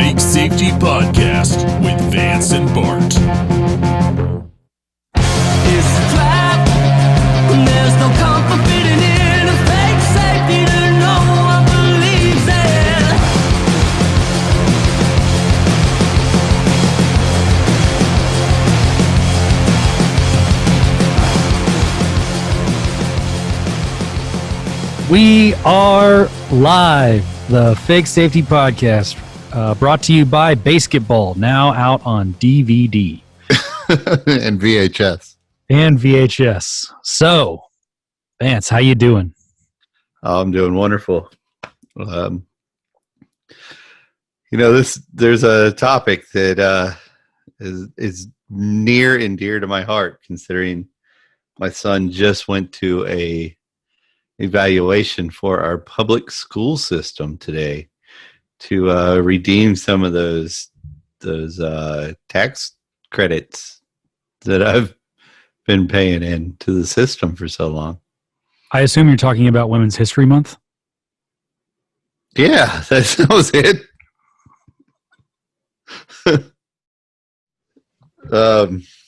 Fake Safety Podcast with Vance and Bart. It's a trap. There's no comfort fitting in a fake safety that no one believes in. We are live, the Fake Safety Podcast, brought to you by Basketball, now out on DVD. And VHS. And VHS. So, Vance, how you doing? Oh, I'm doing wonderful. There's a topic that is near and dear to my heart, considering my son just went to a evaluation for our public school system today to redeem some of those tax credits that I've been paying into the system for so long. I assume you're talking about Women's History Month? Yeah, that was it.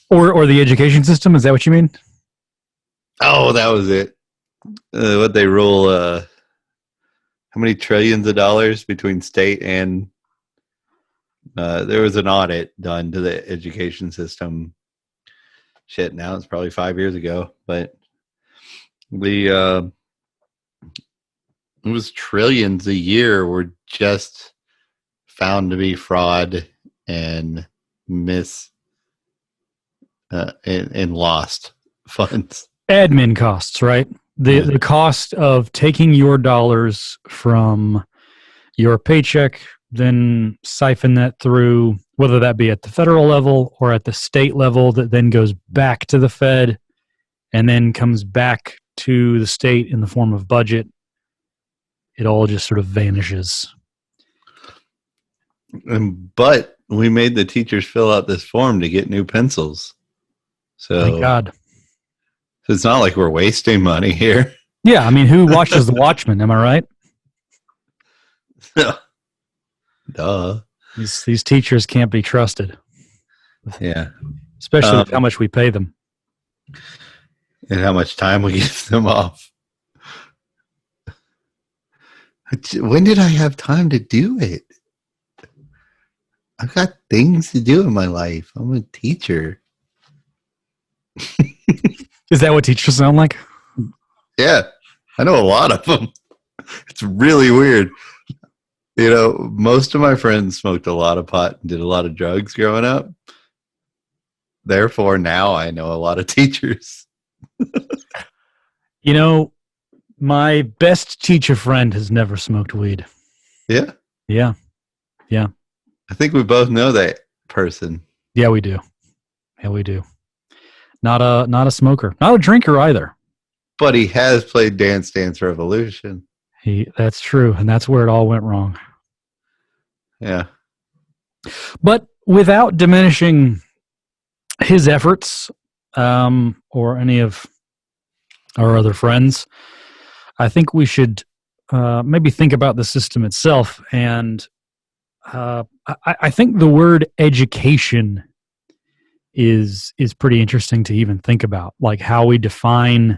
Or the education system, is that what you mean? Oh, that was it. What they rule, how many trillions of dollars between state and there was an audit done to the education system. Shit, now it's probably 5 years ago, but it was trillions a year were just found to be fraud and and lost funds. Admin costs, right? The cost of taking your dollars from your paycheck, then siphon that through, whether that be at the federal level or at the state level, that then goes back to the Fed and then comes back to the state in the form of budget. It all just sort of vanishes. But we made the teachers fill out this form to get new pencils. So thank God. So it's not like we're wasting money here. Yeah, I mean, who watches The Watchmen? Am I right? Duh. These teachers can't be trusted. Yeah. Especially with how much we pay them. And how much time we give them off. When did I have time to do it? I've got things to do in my life. I'm a teacher. Is that what teachers sound like? Yeah, I know a lot of them. It's really weird. You know, most of my friends smoked a lot of pot and did a lot of drugs growing up. Therefore, now I know a lot of teachers. You know, my best teacher friend has never smoked weed. Yeah? Yeah. Yeah. I think we both know that person. Yeah, we do. Yeah, we do. Not a smoker. Not a drinker either. But he has played Dance Dance Revolution. That's true, and that's where it all went wrong. Yeah. But without diminishing his efforts, or any of our other friends, I think we should maybe think about the system itself. And I think the word education is pretty interesting to even think about, like how we define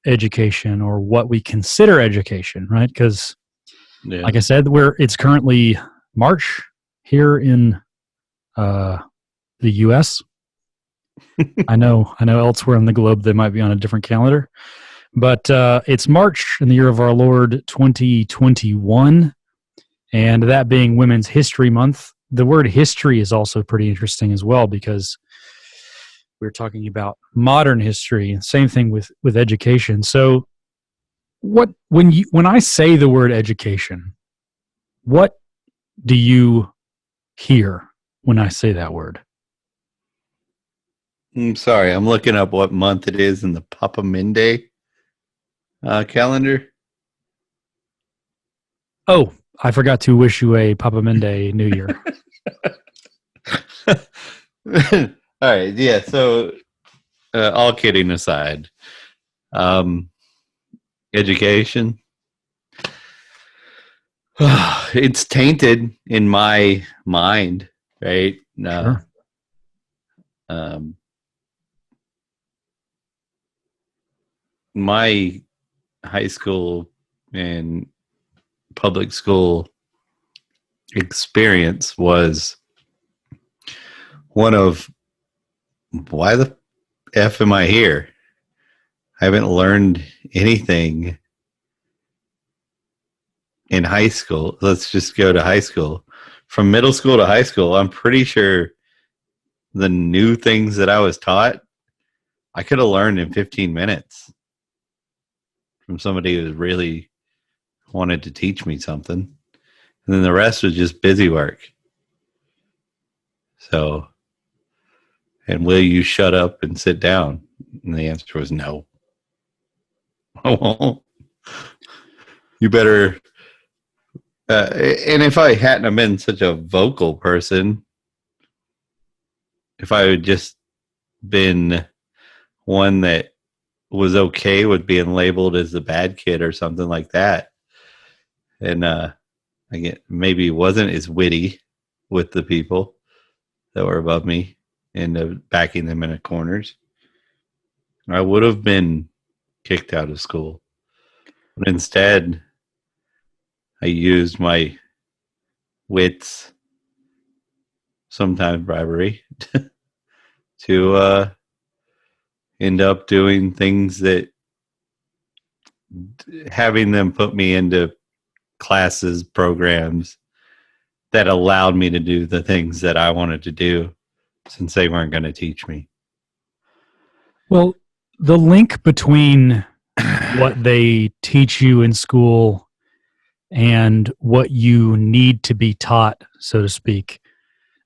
education or what we consider education, right? Because, like I said, it's currently March here in the U.S. I know elsewhere in the globe they might be on a different calendar, but it's March in the year of our Lord 2021, and that being Women's History Month. The word history is also pretty interesting as well, because we're talking about modern history. Same thing with education. So when I say the word education, what do you hear when I say that word? I'm sorry, I'm looking up what month it is in the Papa Mende calendar. Oh, I forgot to wish you a Papa Mende New Year. All right, yeah, so all kidding aside, education, It's tainted in my mind, right? Sure. Um, my high school and public school experience was one of, why the F am I here? I haven't learned anything in high school. Let's just go to high school. From middle school to high school, I'm pretty sure the new things that I was taught, I could have learned in 15 minutes from somebody who really wanted to teach me something. And then the rest was just busy work. So, and will you shut up and sit down? And the answer was no. I won't. You better. And if I hadn't have been such a vocal person, if I had just been one that was okay with being labeled as the bad kid or something like that, and again, maybe wasn't as witty with the people that were above me and backing them into corners, I would have been kicked out of school. But instead, I used my wits, sometimes bribery, to end up doing things that having them put me into classes, programs that allowed me to do the things that I wanted to do since they weren't going to teach me. Well, the link between what they teach you in school and what you need to be taught, so to speak,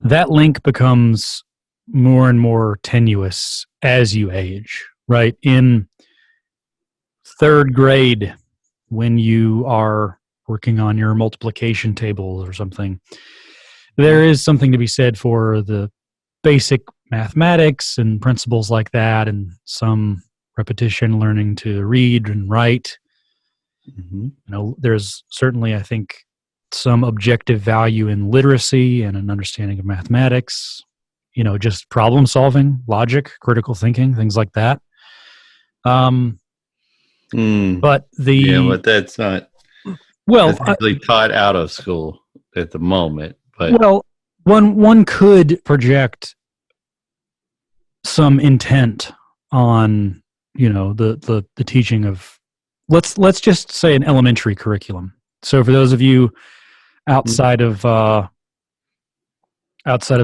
that link becomes more and more tenuous as you age, right? In third grade, when you are working on your multiplication tables or something, there is something to be said for the basic mathematics and principles like that, and some repetition, learning to read and write. Mm-hmm. There's certainly, I think, some objective value in literacy and an understanding of mathematics, just problem solving, logic, critical thinking, things like that. But but that's not really taught out of school at the moment. But one could project some intent on the teaching of, let's just say, an elementary curriculum. So for those of you outside of the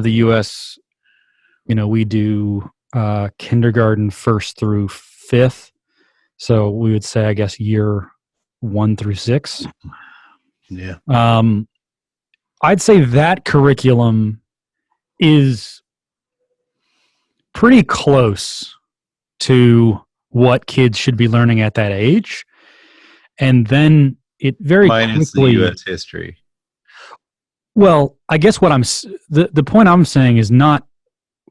U.S., we do kindergarten 1st through 5th. So we would say, I guess, year 1 through 6. Yeah. I'd say that curriculum is pretty close to what kids should be learning at that age. And then it very minus quickly, the U.S. history. Well, I guess what the point I'm saying is not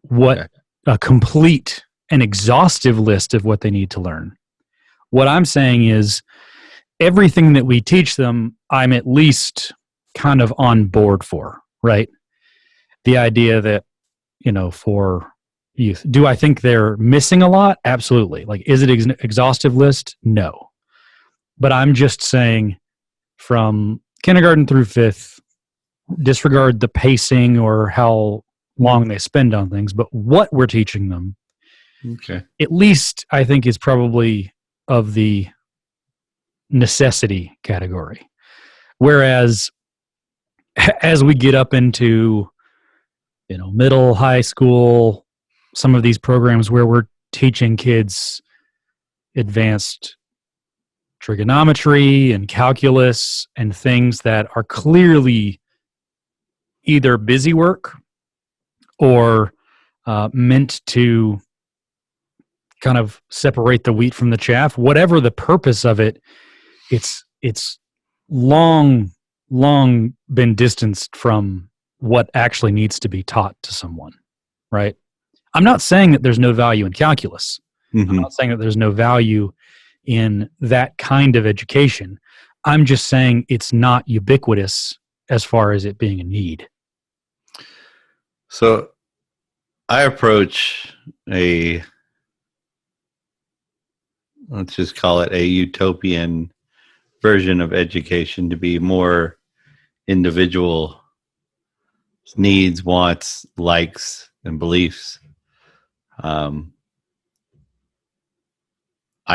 what a complete and exhaustive list of what they need to learn. What I'm saying is everything that we teach them, I'm at least kind of on board for, right? The idea that, for youth, do I think they're missing a lot? Absolutely. Like, is it an exhaustive list? No. But I'm just saying from kindergarten through 5th, disregard the pacing or how long they spend on things, but what we're teaching them, at least I think, is probably of the necessity category. Whereas as we get up into, middle, high school, some of these programs where we're teaching kids advanced trigonometry and calculus and things that are clearly either busy work or meant to kind of separate the wheat from the chaff, whatever the purpose of it, it's long been distanced from what actually needs to be taught to someone, right? I'm not saying that there's no value in calculus. Mm-hmm. I'm not saying that there's no value in that kind of education. I'm just saying it's not ubiquitous as far as it being a need. So I approach let's just call it a utopian version of education to be more individual needs, wants, likes, and beliefs. I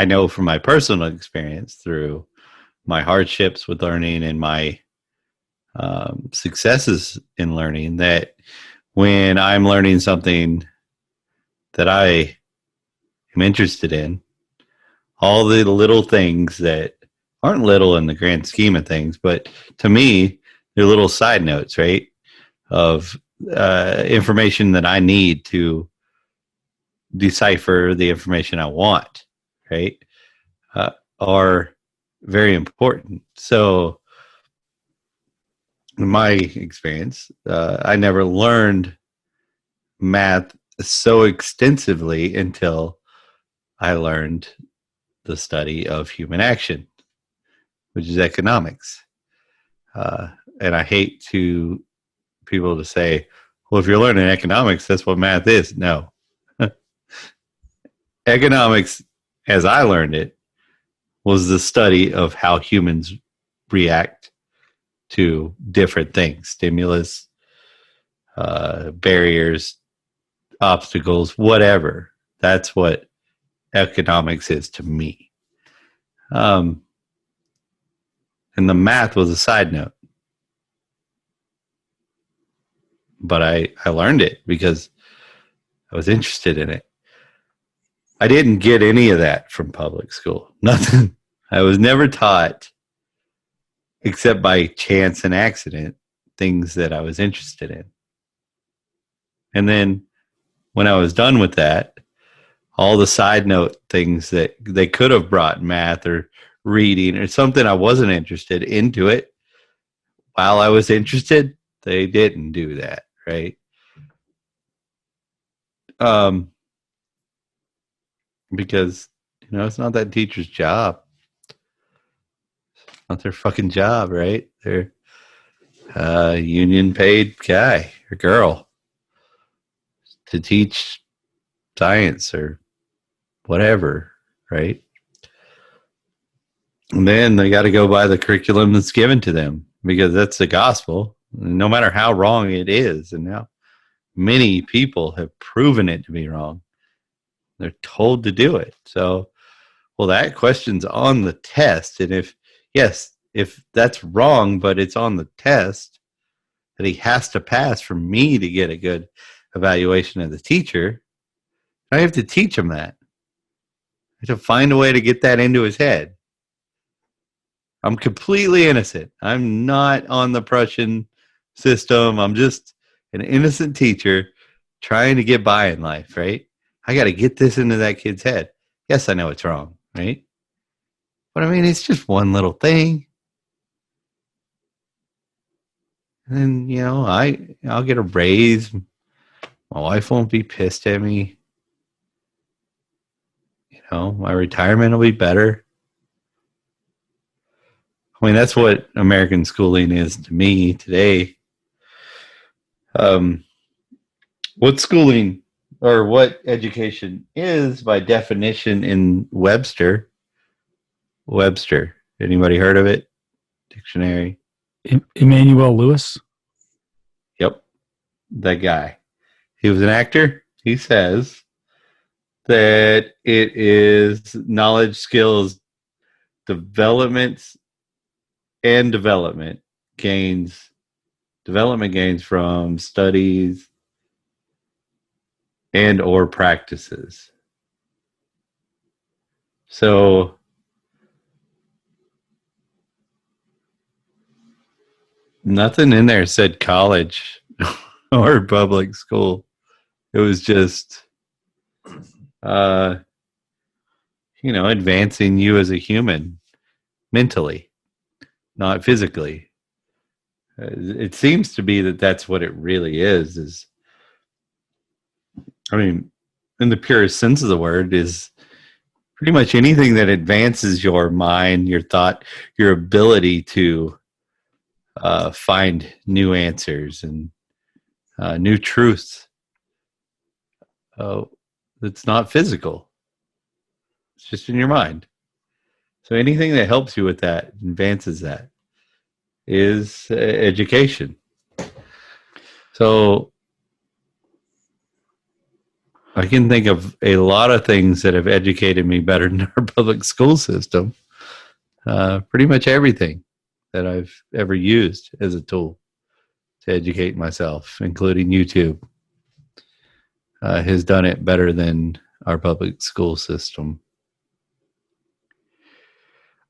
know from my personal experience through my hardships with learning and my successes in learning that when I'm learning something that I am interested in, all the little things that aren't little in the grand scheme of things, but to me, they're little side notes, right? Of information that I need to decipher the information I want, right? Are very important. So, in my experience, I never learned math so extensively until I learned the study of human action, which is economics. And I hate to people to say, well, if you're learning economics, that's what math is. No. Economics, as I learned it, was the study of how humans react to different things, stimulus, barriers, obstacles, whatever. That's what economics is to me. And the math was a side note. But I learned it because I was interested in it. I didn't get any of that from public school. Nothing. I was never taught, except by chance and accident, things that I was interested in. And then when I was done with that, all the side note things that they could have brought math or reading or something I wasn't interested into it while I was interested, they didn't do that, right? Because it's not that teacher's job. It's not their fucking job, right? They're a union paid guy or girl to teach science or whatever, right? And then they got to go by the curriculum that's given to them because that's the gospel, no matter how wrong it is. And now many people have proven it to be wrong. They're told to do it. So, well, that question's on the test. And if that's wrong, but it's on the test that he has to pass for me to get a good evaluation of the teacher, I have to teach him that. I have to find a way to get that into his head. I'm completely innocent. I'm not on the Prussian system. I'm just an innocent teacher trying to get by in life, right? I got to get this into that kid's head. Yes, I know it's wrong, right? But I mean, it's just one little thing. And then, I'll get a raise. My wife won't be pissed at me. My retirement will be better. I mean, that's what American schooling is to me today. What schooling or what education is by definition in Webster? Anybody heard of it? Dictionary. Emmanuel Lewis. Yep. That guy. He was an actor. He says that it is knowledge, skills, development gains from studies and or practices. So nothing in there said college or public school. It was just advancing you as a human mentally, not physically. It seems to be that that's what it really is, I mean, in the purest sense of the word, is pretty much anything that advances your mind, your thought, your ability to find new answers and new truths. It's not physical. It's just in your mind. So anything that helps you with that, advances that, is education. So I can think of a lot of things that have educated me better than our public school system. Pretty much everything that I've ever used as a tool to educate myself, including YouTube, has done it better than our public school system.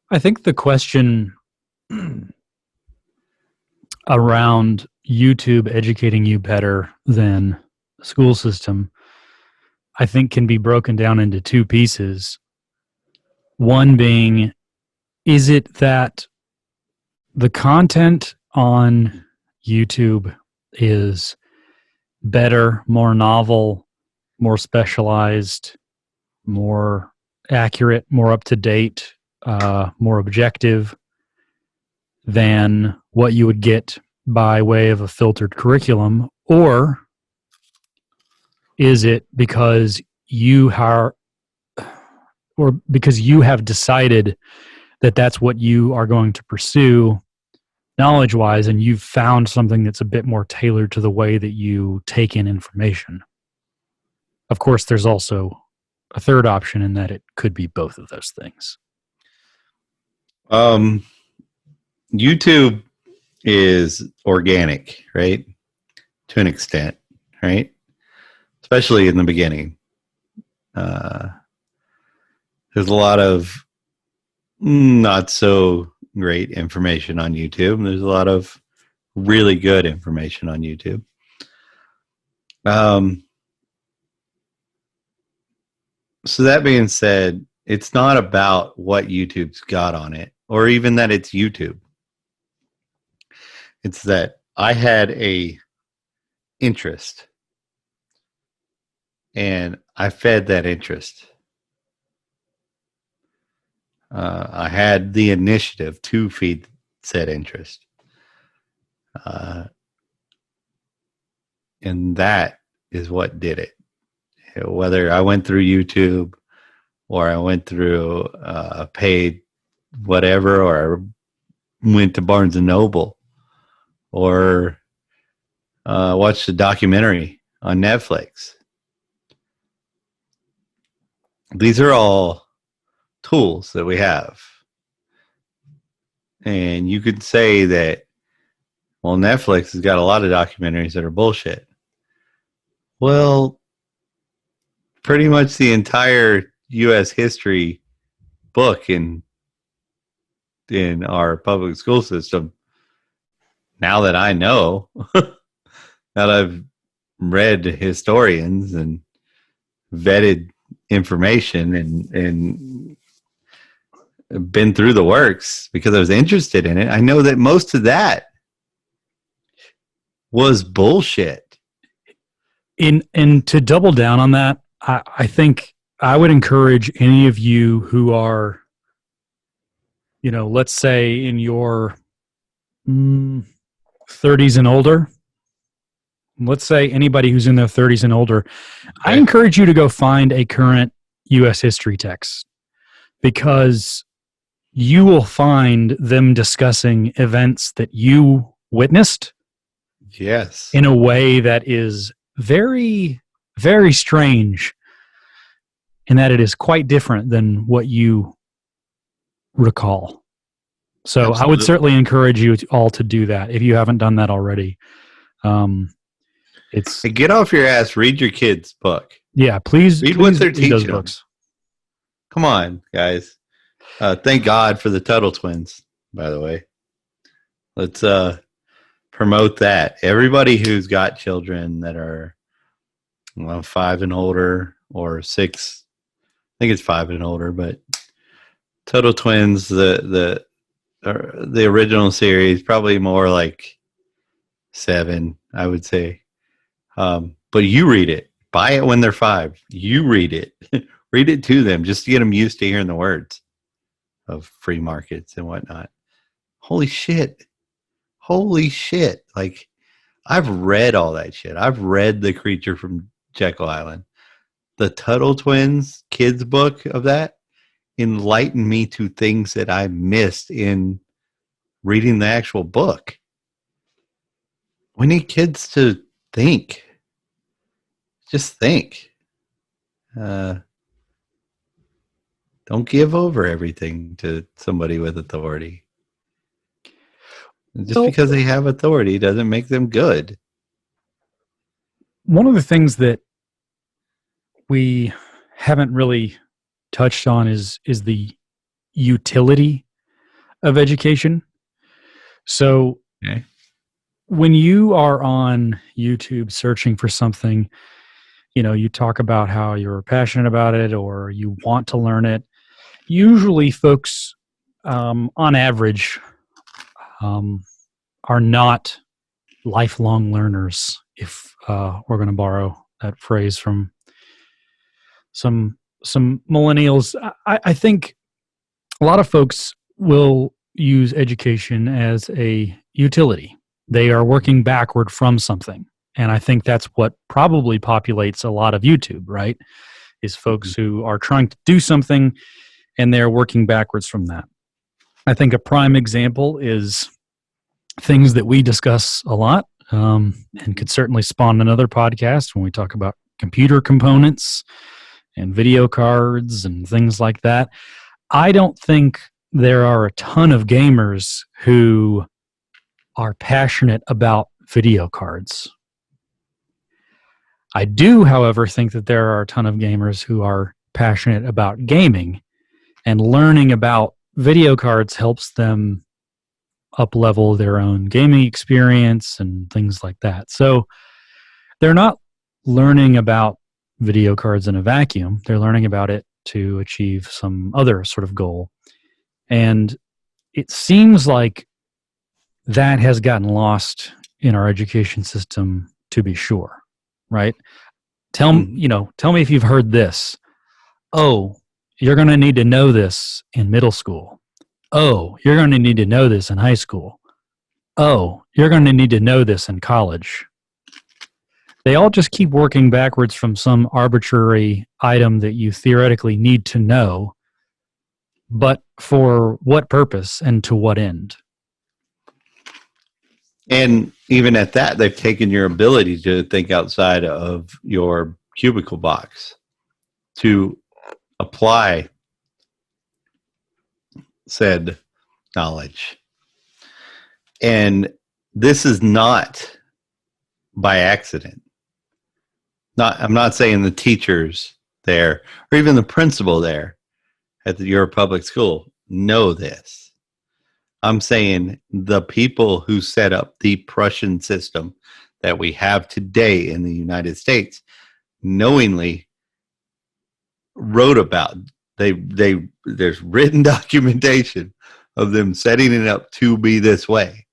I think the question around YouTube educating you better than the school system, I think can be broken down into two pieces. One being, is it that the content on YouTube is better, more novel, more specialized, more accurate, more up to date, more objective than what you would get by way of a filtered curriculum? Or is it because you have decided that that's what you are going to pursue knowledge-wise, and you've found something that's a bit more tailored to the way that you take in information? Of course, there's also a third option in that it could be both of those things. YouTube is organic, right? To an extent, right? Especially in the beginning. There's a lot of not so great information on YouTube. There's a lot of really good information on YouTube. So that being said, it's not about what YouTube's got on it, or even that it's YouTube. It's that I had a interest, and I fed that interest. I had the initiative to feed said interest. And that is what did it. Whether I went through YouTube or I went through a paid whatever, or I went to Barnes and Noble, or watched a documentary on Netflix. These are all tools that we have. And you could say that, well, Netflix has got a lot of documentaries that are bullshit. Well, pretty much the entire U.S. history book in our public school system, now that I know, now that I've read historians and vetted information and been through the works because I was interested in it, I know that most of that was bullshit. And to double down on that, I think I would encourage any of you who are, let's say in your 30s and older. Let's say anybody who's in their 30s and older. Okay. I encourage you to go find a current U.S. history text, because you will find them discussing events that you witnessed. Yes. In a way that is very, very strange, in that it is quite different than what you recall. So absolutely. I would certainly encourage you all to do that if you haven't done that already. Hey, get off your ass. Read your kids' book. Yeah, please. Read what they're teaching them. Come on, guys. Thank God for the Tuttle twins, by the way. Let's promote that. Everybody who's got children that are 5 and older, or 6, I think it's 5 and older, but Tuttle twins, the original series, probably more like 7, I would say. But you read it. Buy it when they're 5. You read it. Read it to them just to get them used to hearing the words of free markets and whatnot. Holy shit. Like, I've read all that shit. I've read The Creature from Jekyll Island. The Tuttle twins kids book of that enlightened me to things that I missed in reading the actual book. We need kids to think. Just think. Don't give over everything to somebody with authority. Just because they have authority doesn't make them good. One of the things that we haven't really touched on is the utility of education. So when you are on YouTube searching for something, you talk about how you're passionate about it or you want to learn it. Usually folks, on average, are not lifelong learners, if we're going to borrow that phrase from some millennials. I think a lot of folks will use education as a utility. They are working backward from something. And I think that's what probably populates a lot of YouTube, right? Is folks who are trying to do something and they're working backwards from that. I think a prime example is things that we discuss a lot, and could certainly spawn another podcast when we talk about computer components and video cards and things like that. I don't think there are a ton of gamers who are passionate about video cards. I do, however, think that there are a ton of gamers who are passionate about gaming, and learning about video cards helps them up-level their own gaming experience and things like that. So they're not learning about video cards in a vacuum. They're learning about it to achieve some other sort of goal. And it seems like that has gotten lost in our education system, to be sure, right? Tell me if you've heard this. Oh, you're going to need to know this in middle school. Oh, you're going to need to know this in high school. Oh, you're going to need to know this in college. They all just keep working backwards from some arbitrary item that you theoretically need to know, but for what purpose and to what end? And even at that, they've taken your ability to think outside of your cubicle box to apply said knowledge. And this is not by accident. I'm not saying the teachers there or even the principal there at your public school know this. I'm saying the people who set up the Prussian system that we have today in the United States knowingly wrote about. There's written documentation of them setting it up to be this way,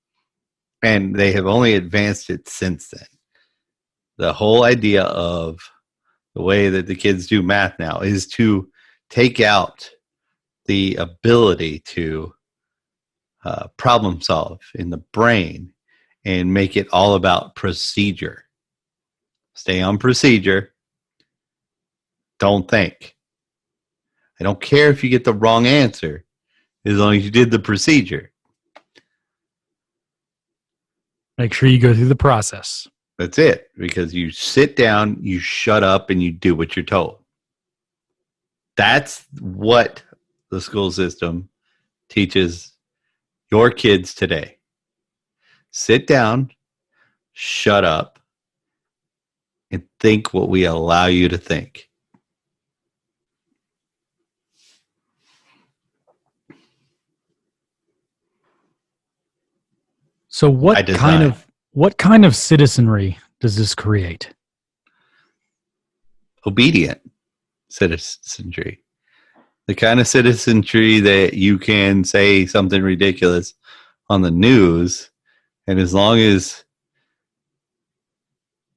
and they have only advanced it since then. The whole idea of the way that the kids do math now is to take out the ability to problem solve in the brain and make it all about procedure. Stay on procedure. Don't think. I don't care if you get the wrong answer as long as you did the procedure. Make sure you go through the process. That's it. Because you sit down, you shut up, and you do what you're told. That's what the school system teaches your kids today. Sit down, shut up, and think what we allow you to think. So what kind of citizenry does this create? Obedient citizenry. The kind of citizenry that you can say something ridiculous on the news, and as long as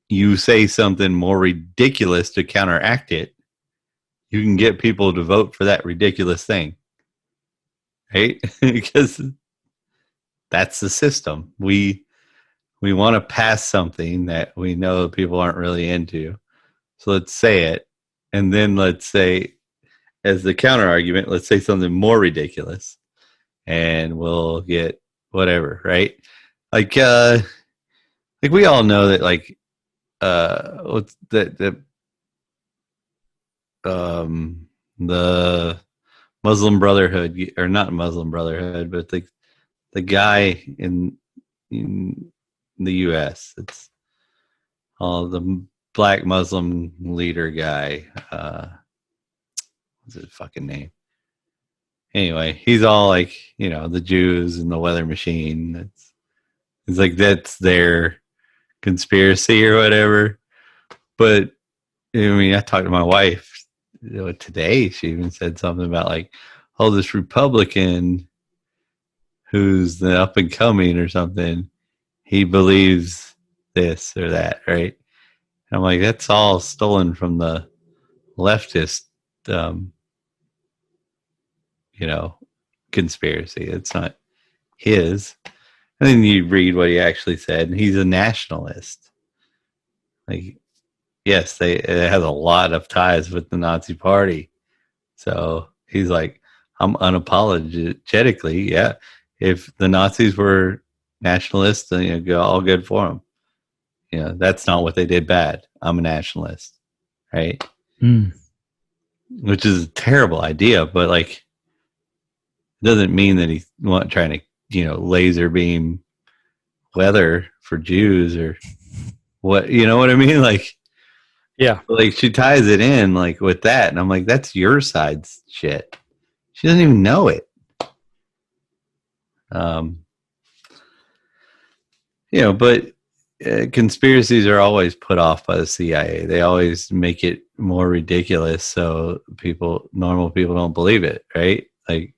you say something more ridiculous to counteract it, you can get people to vote for that ridiculous thing, right? Because that's the system. We want to pass something that we know people aren't really into. So let's say it, and then let's say, as the counter argument, let's say something more ridiculous, and we'll get whatever, right? Like we all know that, like, what's the Muslim Brotherhood, or not Muslim Brotherhood, but the guy in the U.S. It's all the black Muslim leader guy. What's his fucking name? Anyway, he's all like, the Jews and the weather machine. It's like that's their conspiracy or whatever. But I mean, I talked to my wife today. She even said something about like, oh, this Republican who's the up and coming or something, he believes this or that, right? And I'm like, that's all stolen from the leftist, conspiracy. It's not his. And then you read what he actually said, and he's a nationalist. Like, yes, it has a lot of ties with the Nazi Party. So he's like, I'm unapologetically, yeah. If the Nazis were nationalists, then go all good for them. That's not what they did bad. I'm a nationalist, right? Which is a terrible idea, but like, it doesn't mean that he's trying to, laser beam weather for Jews or what, you know what I mean? Like, Yeah. like she ties it in like with that, and I'm like, that's your side's shit. She doesn't even know it. But conspiracies are always put off by the CIA. They always make it more ridiculous so normal people don't believe it, right? Like,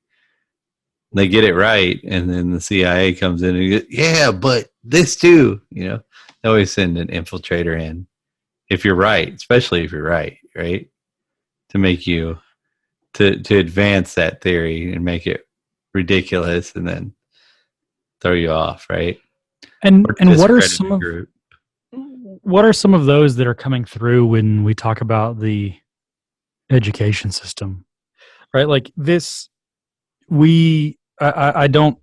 they get it right, and then the CIA comes in and goes, yeah, but this too, they always send an infiltrator in if you're right, especially if you're right, to make you to advance that theory and make it ridiculous and then throw you off, right? And what are group. What are some of those that are coming through when we talk about the education system, right? Like this, I don't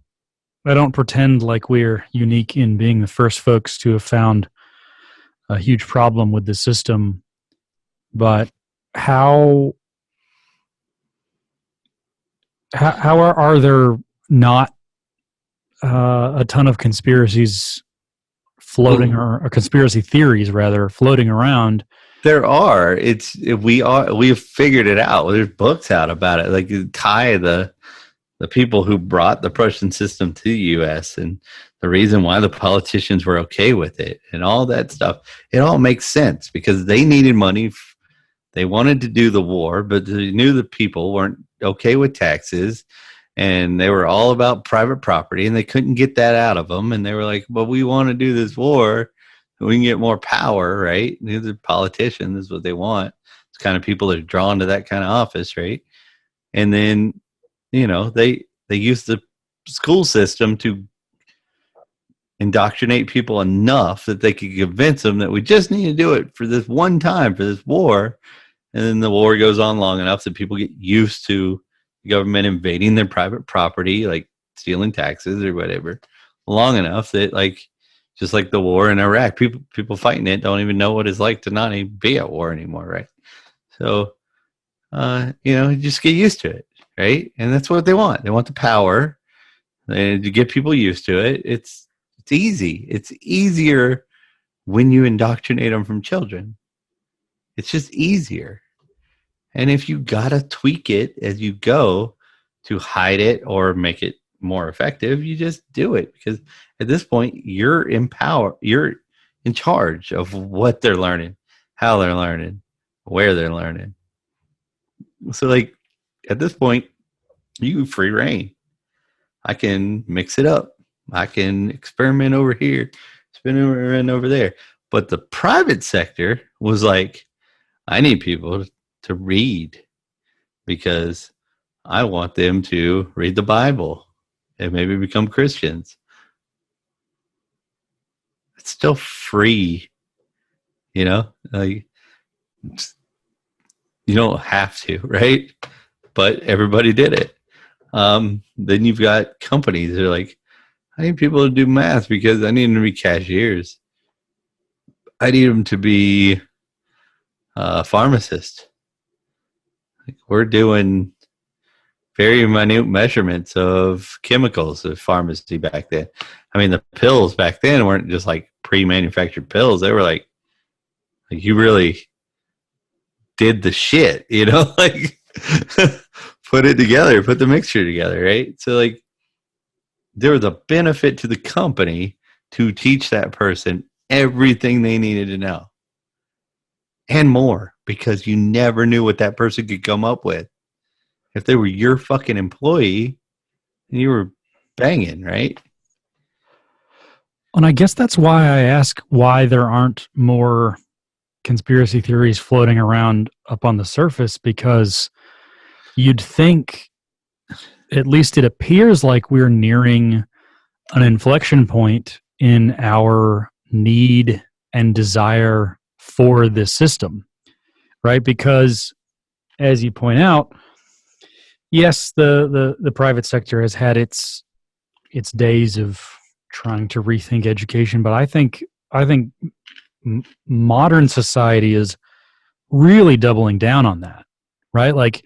pretend like we're unique in being the first folks to have found a huge problem with the system, but how are there not a ton of conspiracies floating, or conspiracy theories rather floating around? There are. We've figured it out. There's books out about it. Like, you tie the people who brought the Prussian system to the U.S. and the reason why the politicians were okay with it and all that stuff. It all makes sense because they needed money. They wanted to do the war, but they knew the people weren't okay with taxes, and they were all about private property, and they couldn't get that out of them. And they were like, well, we want to do this war. We can get more power, right? These are politicians. This is what they want. It's kind of people that are drawn to that kind of office, right? And then, they use the school system to indoctrinate people enough that they could convince them that we just need to do it for this one time, for this war. And then the war goes on long enough that people get used to the government invading their private property, like stealing taxes or whatever, long enough that, like, just like the war in Iraq, people fighting it don't even know what it's like to not even be at war anymore, right? So, just get used to it, right? And that's what they want. They want the power. And to get people used to it, it's easy. It's easier when you indoctrinate them from children. It's just easier. And if you gotta tweak it as you go to hide it or make it more effective, you just do it, because at this point you're in power. You're in charge of what they're learning, how they're learning, where they're learning. So, like, at this point, you free reign. I can mix it up. I can experiment over here, experiment over there. But the private sector was like, I need people to read because I want them to read the Bible and maybe become Christians. It's still free, like you don't have to, right? But everybody did it. Then you've got companies that are like, I need people to do math because I need them to be cashiers. I need them to be pharmacists. Like, we're doing very minute measurements of chemicals of pharmacy back then. I mean, the pills back then weren't just like pre-manufactured pills. They were like you really did the shit, like put it together, put the mixture together, right? So like there was a benefit to the company to teach that person everything they needed to know and more, because you never knew what that person could come up with. If they were your fucking employee, you were banging, right? And I guess that's why I ask why there aren't more conspiracy theories floating around up on the surface, because you'd think, at least it appears like we're nearing an inflection point in our need and desire for this system, right? Because as you point out, yes, the private sector has had its days of trying to rethink education, but I think modern society is really doubling down on that, right? Like,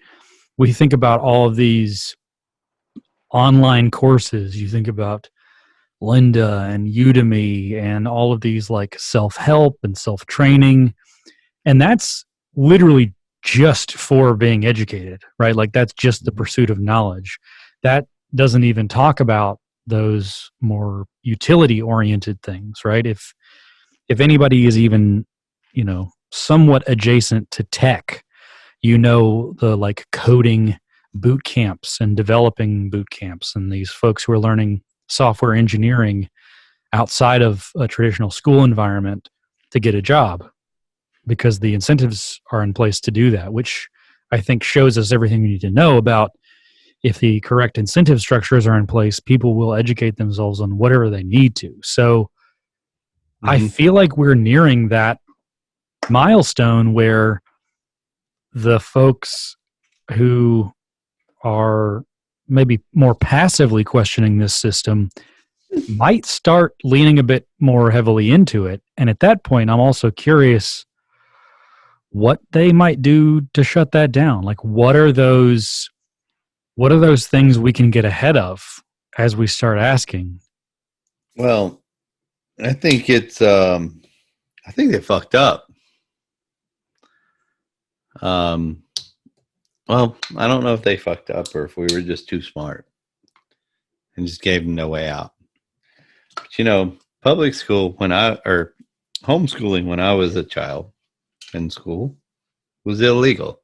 we think about all of these online courses. You think about Lynda and Udemy and all of these like self-help and self-training, and that's literally just for being educated, right? Like, that's just the pursuit of knowledge. That doesn't even talk about those more utility-oriented things, right? If anybody is even, somewhat adjacent to tech, the like coding boot camps and developing boot camps and these folks who are learning software engineering outside of a traditional school environment to get a job, because the incentives are in place to do that, which I think shows us everything we need to know about. If the correct incentive structures are in place, people will educate themselves on whatever they need to. So I feel like we're nearing that milestone where the folks who are maybe more passively questioning this system might start leaning a bit more heavily into it. And at that point, I'm also curious what they might do to shut that down. Like, what are those things we can get ahead of as we start asking? Well, I think I think they fucked up. Well, I don't know if they fucked up or if we were just too smart and just gave them no way out. But public school or homeschooling when I was a child in school was illegal.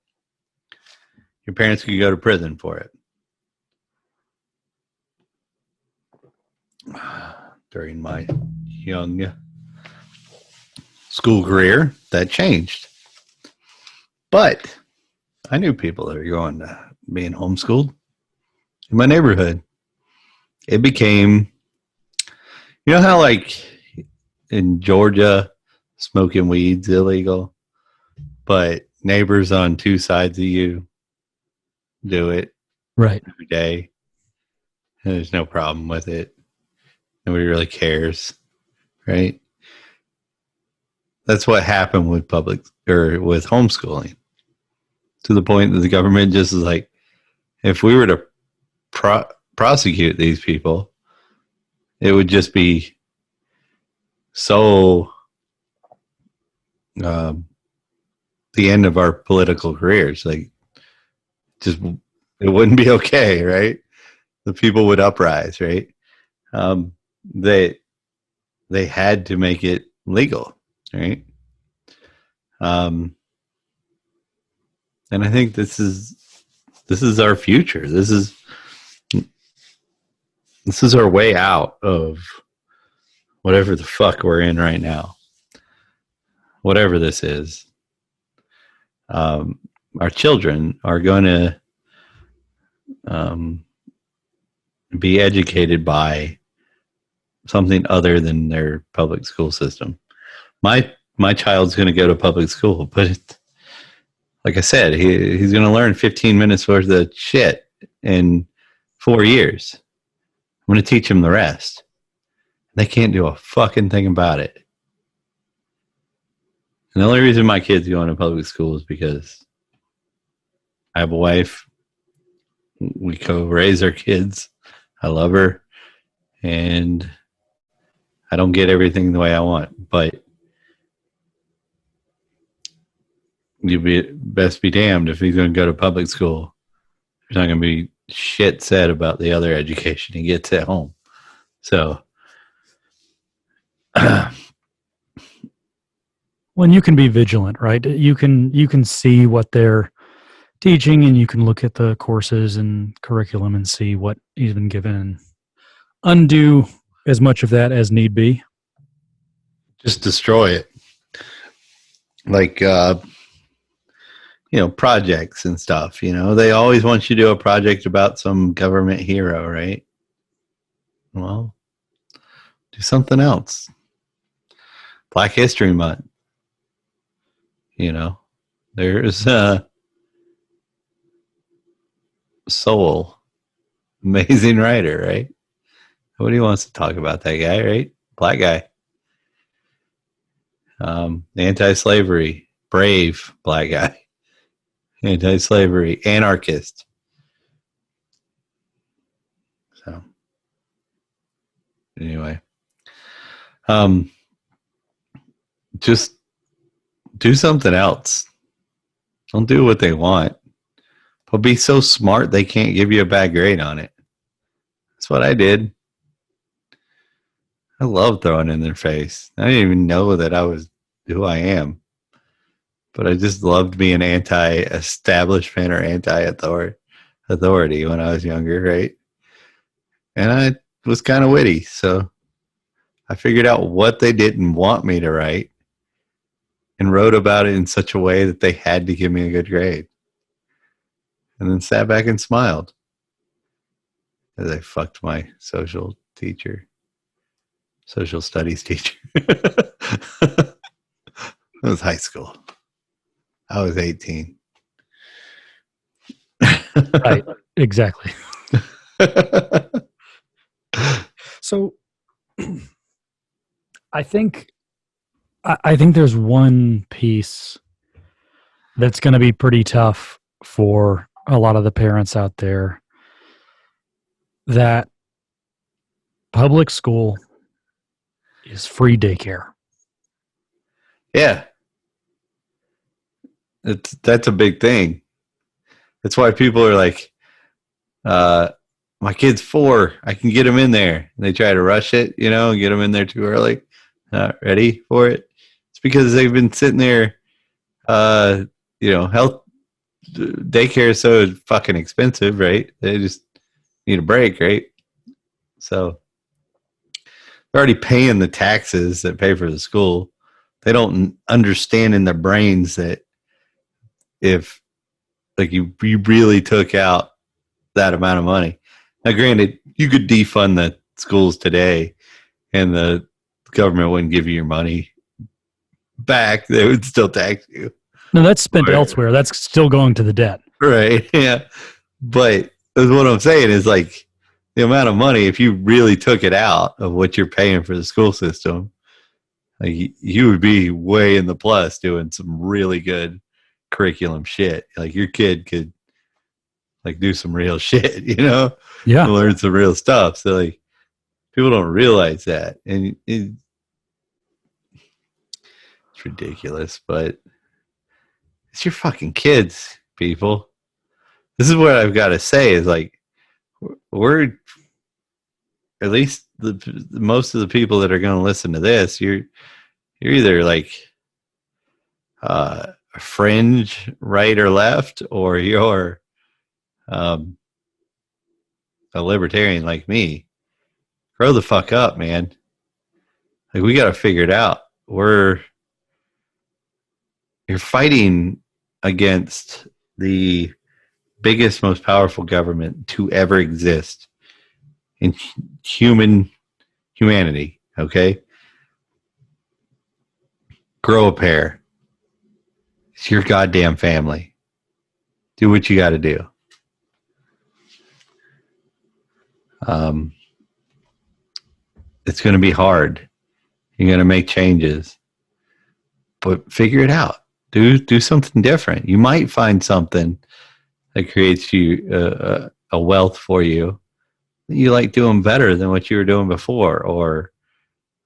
Your parents could go to prison for it. During my young school career, that changed. But I knew people that were going to being homeschooled in my neighborhood. It became, how like in Georgia, smoking weed's illegal, but neighbors on two sides of you do it right every day. And there's no problem with it. Nobody really cares, right? That's what happened with with homeschooling, to the point that the government just is like, if we were to prosecute these people, it would just be so the end of our political careers. Like, just it wouldn't be okay, right? The people would uprise, right? They had to make it legal, right? And I think this is our future. This is our way out of whatever the fuck we're in right now. Whatever this is. Our children are going to be educated by something other than their public school system. My child's going to go to public school, but like I said, he's going to learn 15 minutes worth of shit in 4 years. I'm going to teach him the rest. They can't do a fucking thing about it. And the only reason my kids go into public school is because I have a wife. We co-raise our kids. I love her. And I don't get everything the way I want. But you best be damned if he's going to go to public school. There's not going to be shit said about the other education he gets at home. So, when you can be vigilant, right? You can see what they're teaching, and you can look at the courses and curriculum and see what he's been given, and undo as much of that as need be. just destroy it. Like, projects and stuff. They always want you to do a project about some government hero, right? Well, do something else. Black History Month. There's Soul, amazing writer, right? Nobody wants to talk about that guy, right? Black guy. Anti-slavery, brave black guy. Anti-slavery, anarchist. So, anyway, just do something else. Don't do what they want. But be so smart they can't give you a bad grade on it. That's what I did. I love throwing in their face. I didn't even know that I was who I am. But I just loved being anti-establishment or anti-authority when I was younger, right? And I was kind of witty, so I figured out what they didn't want me to write and wrote about it in such a way that they had to give me a good grade. And then sat back and smiled as I fucked my social studies teacher. It was high school. I was 18. Right, exactly. So I think there's one piece that's going to be pretty tough for a lot of the parents out there, that public school is free daycare. Yeah. That's a big thing. That's why people are like, my kid's 4. I can get him in there. And they try to rush it, and get him in there too early. Not ready for it. It's because they've been sitting there, health daycare is so fucking expensive, right? They just need a break, right? So they're already paying the taxes that pay for the school. They don't understand in their brains that if you really took out that amount of money. Now, granted, you could defund the schools today and the government wouldn't give you your money back. They would still tax you. No, that's spent elsewhere. That's still going to the debt. Right. Yeah. But what I'm saying is like the amount of money, if you really took it out of what you're paying for the school system, like you would be way in the plus doing some really good curriculum shit. Like your kid could like do some real shit, Yeah. learn some real stuff. So like people don't realize that. And it's ridiculous, but it's your fucking kids, people. This is what I've got to say is like, we're at least most of the people that are going to listen to this, you're either like fringe right or left, or you're a libertarian like me. Grow the fuck up, man. Like we got to figure it out. You're fighting against the biggest, most powerful government to ever exist in humanity. Okay, grow a pair. It's your goddamn family. Do what you got to do. It's going to be hard. You're going to make changes, but figure it out. Do something different. You might find something that creates you a wealth for you that you like doing better than what you were doing before. Or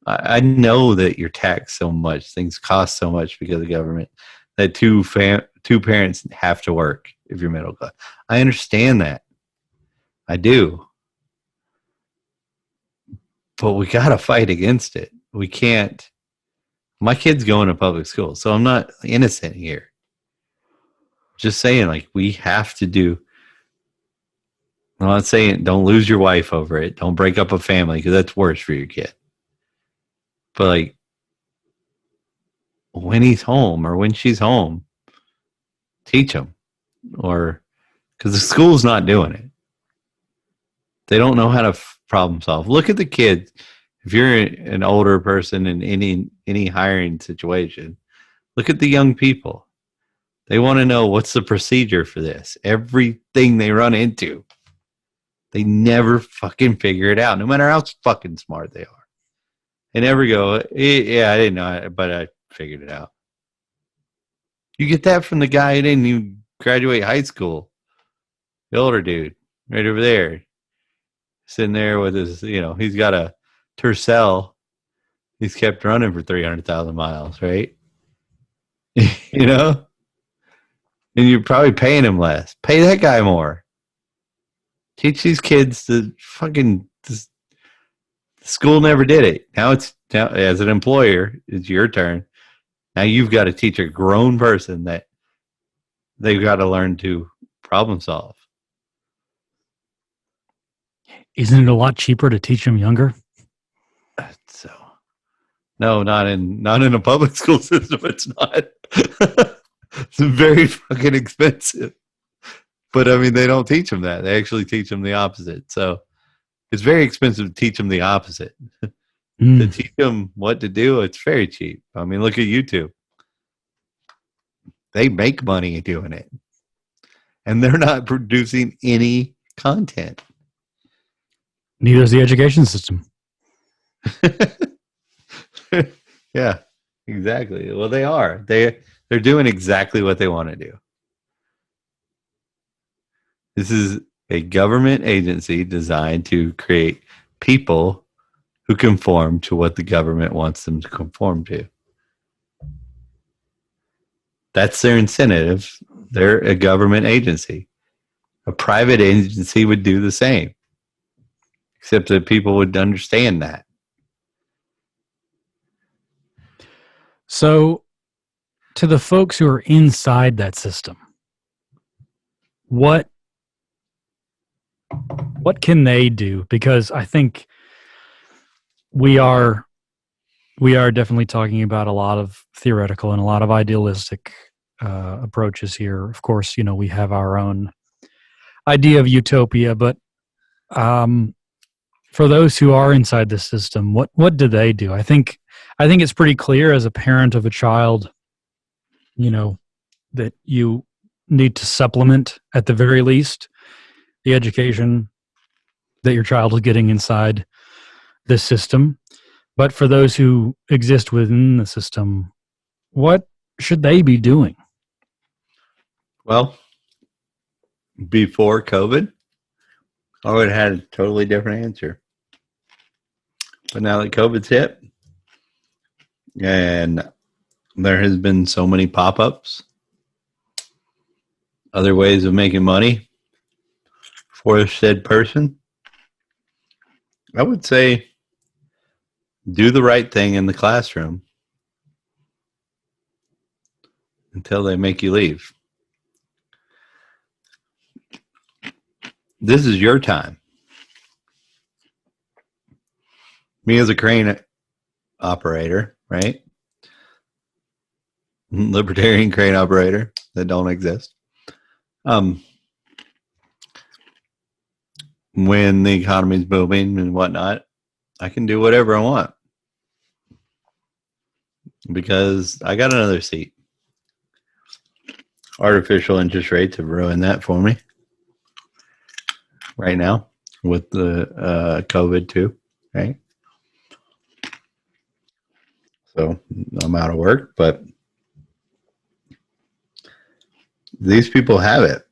I know that you're taxed so much, things cost so much because of government that two parents have to work if you're middle class. I understand that. I do. But we got to fight against it. We can't. My kid's going to public school, so I'm not innocent here. Just saying, like, we have to do. I'm not saying don't lose your wife over it. Don't break up a family because that's worse for your kid. But, like, when he's home or when she's home, teach him. Or because the school's not doing it. They don't know how to problem solve. Look at the kids. If you're an older person in any hiring situation, look at the young people. They want to know what's the procedure for this. Everything they run into, they never fucking figure it out, no matter how fucking smart they are. They never go, yeah, I didn't know it, but I figured it out. You get that from the guy who didn't even graduate high school. The older dude, right over there. Sitting there with his, he's got a Tercel. He's kept running for 300,000 miles, right? And you're probably paying him less. Pay that guy more. Teach these kids to fucking. The school never did it. Now as an employer, it's your turn. Now you've got to teach a grown person that they've got to learn to problem solve. Isn't it a lot cheaper to teach them younger? So, no, not in a public school system. It's not. It's very fucking expensive. But I mean, they don't teach them that. They actually teach them the opposite. So it's very expensive to teach them the opposite. To teach them what to do, it's very cheap. I mean, look at YouTube. They make money doing it, and they're not producing any content. Neither is the education system. Yeah, exactly. Well, they are. They're doing exactly what they want to do. This is a government agency designed to create people who conform to what the government wants them to conform to. That's their incentive. They're a government agency. A private agency would do the same, except that people would understand that. So, to the folks who are inside that system, what can they do? Because I think we are definitely talking about a lot of theoretical and a lot of idealistic approaches here. Of course, we have our own idea of utopia, but for those who are inside the system, what do they do? I think it's pretty clear as a parent of a child, that you need to supplement at the very least the education that your child is getting inside this system. But for those who exist within the system, what should they be doing? Well, before COVID, I would have had a totally different answer. But now that COVID's hit, and there has been so many pop-ups, other ways of making money for said person, I would say do the right thing in the classroom until they make you leave. This is your time. Me as a crane operator, right? Libertarian crane operator that don't exist. when the economy's booming and whatnot, I can do whatever I want because I got another seat. Artificial interest rates have ruined that for me right now with the COVID too, right? So I'm out of work, but these people have it.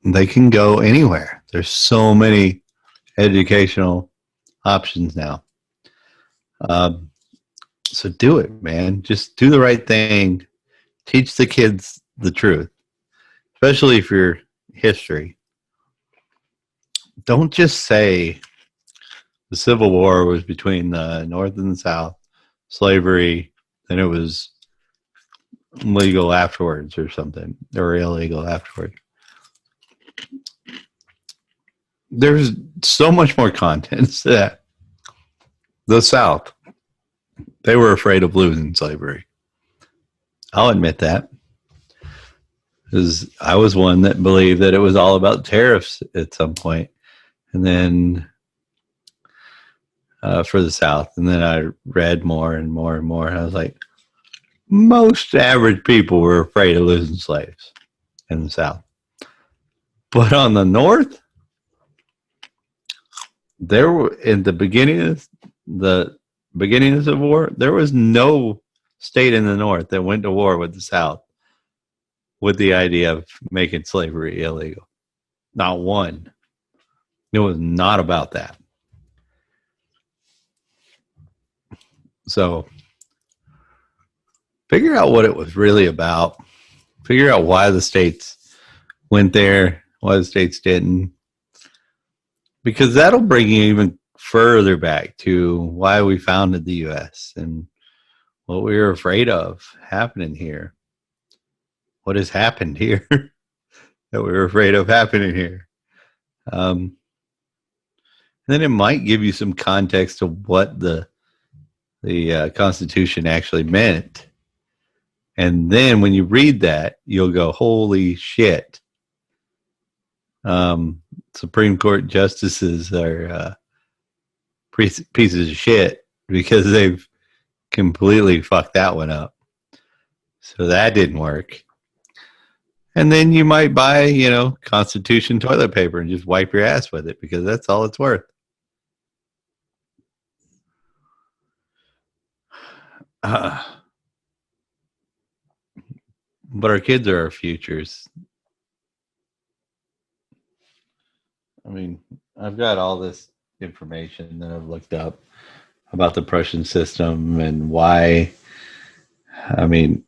They can go anywhere. There's so many educational options now. So do it, man. Just do the right thing. Teach the kids the truth, especially if you're history. Don't just say the Civil War was between the North and the South, slavery, then it was legal afterwards or something, or illegal afterwards. There's so much more content to that. The South, they were afraid of losing slavery. I'll admit that. Because I was one that believed that it was all about tariffs at some point. And then for the South. And then I read more and more and more. And I was like, most average people were afraid of losing slaves in the South. But on the North, there were in the beginning of the Civil War, there was no state in the North that went to war with the South with the idea of making slavery illegal. Not one. It was not about that. So figure out what it was really about. Figure out why the states went there, why the states didn't. Because that'll bring you even further back to why we founded the U.S. and what we were afraid of happening here. What has happened here that we were afraid of happening here. Then it might give you some context to what the Constitution actually meant. And then when you read that, you'll go, holy shit. Supreme Court justices are pieces of shit because they've completely fucked that one up. So that didn't work. And then you might buy, Constitution toilet paper and just wipe your ass with it because that's all it's worth. But our kids are our futures. I mean, I've got all this information that I've looked up about the Prussian system and why. I mean,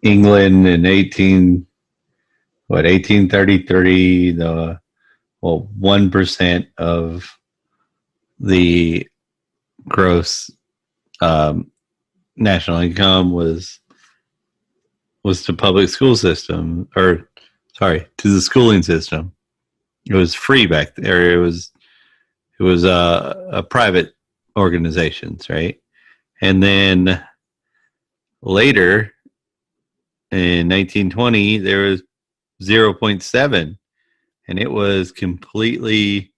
England in 1833, 1% of the gross national income was to public school system, to the schooling system. It was free back there. It was a private organizations, right? And then later in 1920, there was 0.7, and it was completely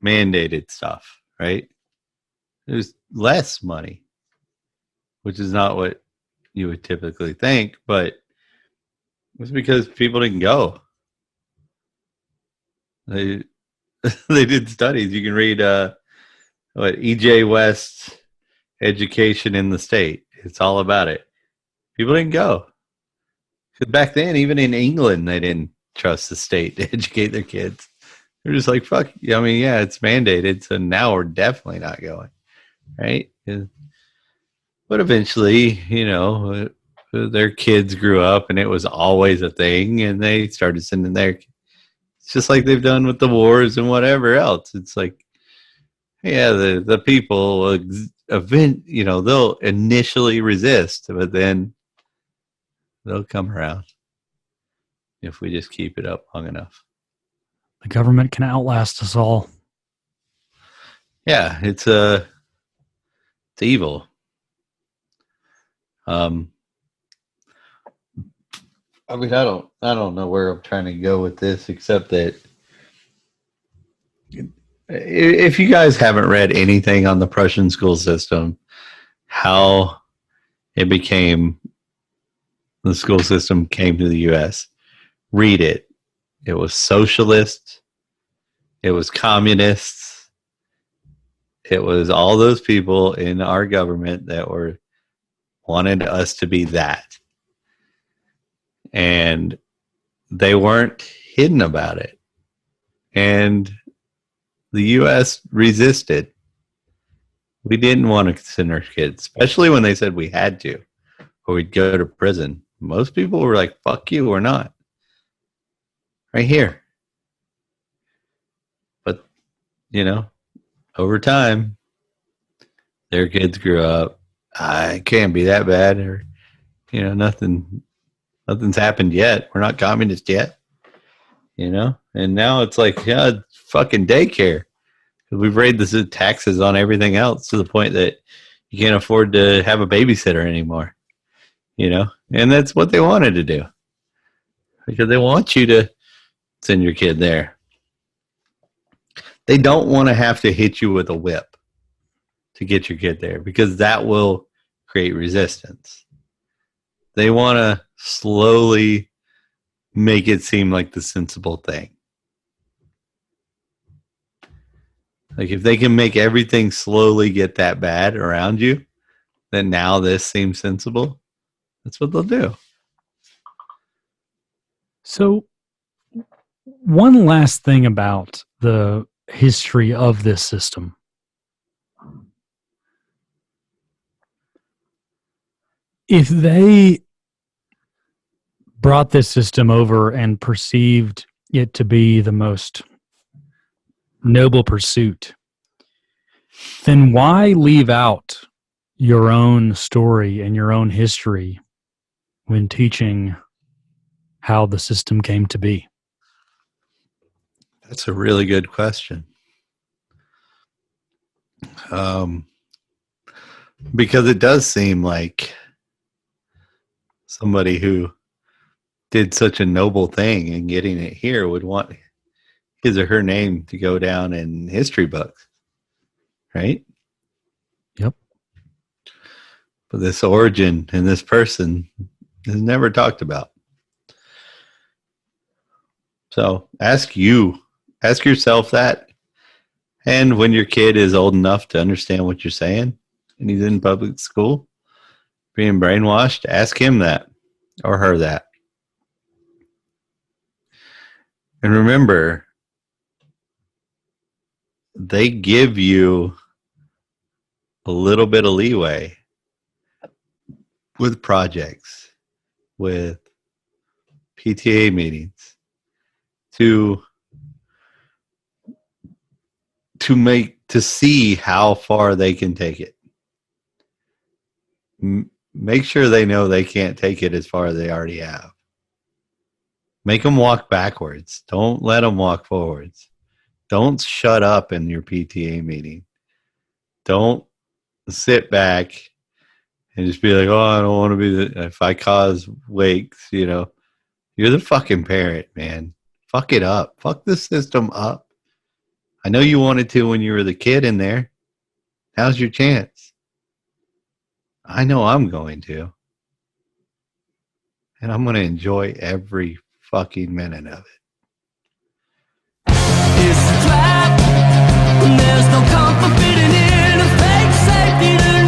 mandated stuff, right? It was less money, which is not what you would typically think, but it was because people didn't go. They did studies. You can read E.J. West's Education in the State. It's all about it. People didn't go. Because back then, even in England, they didn't trust the state to educate their kids. They're just like, fuck. I mean, yeah, it's mandated, so now we're definitely not going. Right? But eventually, their kids grew up and it was always a thing, and they started sending their kids. It's just like they've done with the wars and whatever else. It's like, yeah, the people they'll initially resist, but then they'll come around if we just keep it up long enough. The government can outlast us all. Yeah, it's evil. I mean, I don't know where I'm trying to go with this, except that if you guys haven't read anything on the Prussian school system, how it became the school system came to the U.S., read it. It was socialist. It was communists. It was all those people in our government that wanted us to be that. And they weren't hidden about it. And the U.S. resisted. We didn't want to send our kids, especially when they said we had to, or we'd go to prison. Most people were like, fuck you, we're not. Right here. But, over time, their kids grew up. I can't be that bad, or, nothing's happened yet. We're not communist yet, And now it's like, fucking daycare. We've raised the taxes on everything else to the point that you can't afford to have a babysitter anymore, And that's what they wanted to do. Because they want you to send your kid there. They don't want to have to hit you with a whip to get your kid there, because that will create resistance. They want to slowly make it seem like the sensible thing. Like if they can make everything slowly get that bad around you, then now this seems sensible. That's what they'll do. So one last thing about the history of this system. If they brought this system over and perceived it to be the most noble pursuit, then why leave out your own story and your own history when teaching how the system came to be? That's a really good question. Because it does seem like somebody who did such a noble thing and getting it here would want his or her name to go down in history books, right? Yep. But this origin and this person is never talked about. So ask yourself that. And when your kid is old enough to understand what you're saying and he's in public school being brainwashed, ask him that or her that. And remember, they give you a little bit of leeway with projects, with PTA meetings, to see how far they can take it. Make sure they know they can't take it as far as they already have. Make them walk backwards. Don't let them walk forwards. Don't shut up in your PTA meeting. Don't sit back and just be like, oh, I don't want to be if I cause wakes, you're the fucking parent, man. Fuck it up. Fuck the system up. I know you wanted to when you were the kid in there. Now's your chance. I know I'm going to. And I'm going to enjoy every fucking minute of it. It's a trap. There's no comfort fitting in a fake safety.